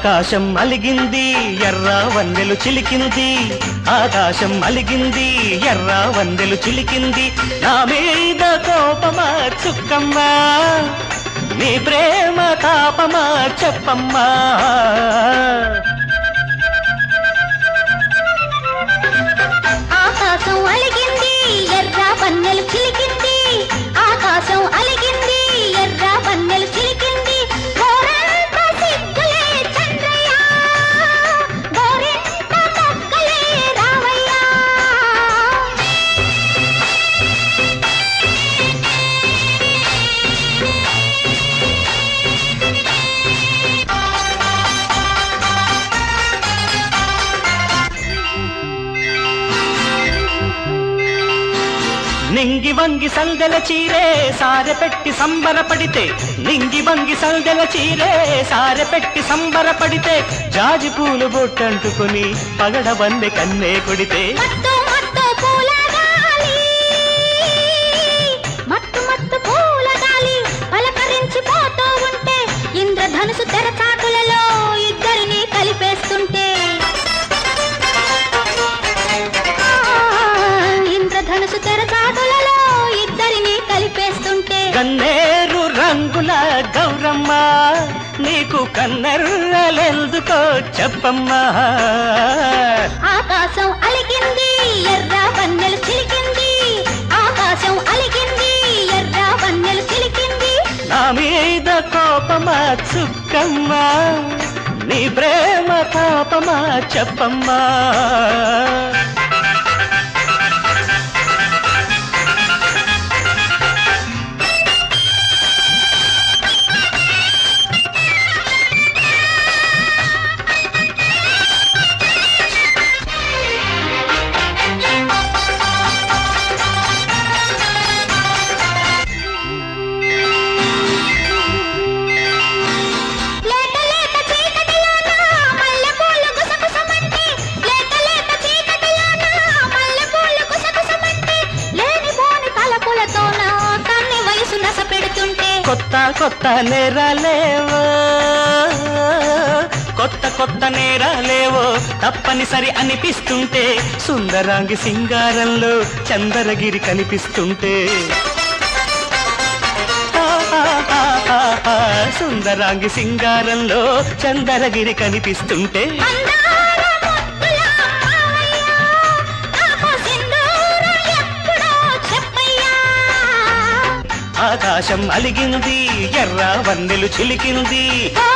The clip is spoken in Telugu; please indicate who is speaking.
Speaker 1: ఆకాశం అలిగింది ఎర్ర వన్నెలు చిలికింది ఆకాశం అలిగింది ఎర్ర వన్నెలు చిలికింది నా మీద కోపమా చుక్కమ్మా నీ ప్రేమ తాపమా చెప్పమ్మా
Speaker 2: ఆకాశం అలిగింది ఎర్ర వన్నెలు చిలికింది ఆకాశం అలిగింది ఎర్ర వన్నెలు చిలికింది గోరంత సిగ్గులే చంద్రయ్య గోరింట మొక్కలే రావయ్య
Speaker 1: నింగి వంగి సందెల చీరే సారె పెట్టి సంబరపడితే నింగి వంగి సందెల చీరే సారె పెట్టి సంబరపడితే జాజి పూలు బొట్టంటుకుని పగడ వందె కన్నే కొడితే
Speaker 2: మత్తు మత్తు పూల గాలి మత్తు మత్తు పూల గాలి పలకరించి పోతూ ఉంటే ఇంద్రధనుసు తెరచాటులలో ఇద్దరిని కలిపేస్తుంటే ఇంద్రధనుసు తెరచాటులలో ఇద్దరిని కలిపేస్తుంటే
Speaker 1: కన్నేరు రంగుల గౌరమ్మ నీకు కన్నెర్రలెందుకో చెప్పమ్మా
Speaker 2: ఆకాశం అలిగింది ఎర్ర వన్నెలు చిలికింది ఆకాశం అలిగింది ఎర్ర వన్నెలు చిలికింది
Speaker 1: నా మీద కోపమా చుక్కమ్మా నీ ప్రేమ తాపమా చెప్పమ్మా
Speaker 2: లేత లేత చీకటిలోన మల్లెపూలు గుసగుసమంటే లేత లేత చీకటిలోన మల్లెపూలు గుసగుసమంటే లేనిపోని తలపులతోన కన్ని వయసు నస పెడుతుంటే
Speaker 1: కొత్త కొత్త నేరాలేవో కొత్త కొత్త నేరాలేవో తప్పనిసరి అనిపిస్తుంటే సుందరాంగి సింగారంలో చందరగిరి కనిపిస్తుంటే సుందరాంగి సింగారంలో చందరగిరి కనిపిస్తుంటే
Speaker 2: అందాల ముద్దుల మావయ్య నాకు సింధూరం ఎప్పుడో చెప్పయ్యా
Speaker 1: ఆకాశం అలిగింది ఎర్ర వన్నెలు చిలికింది
Speaker 2: ఓ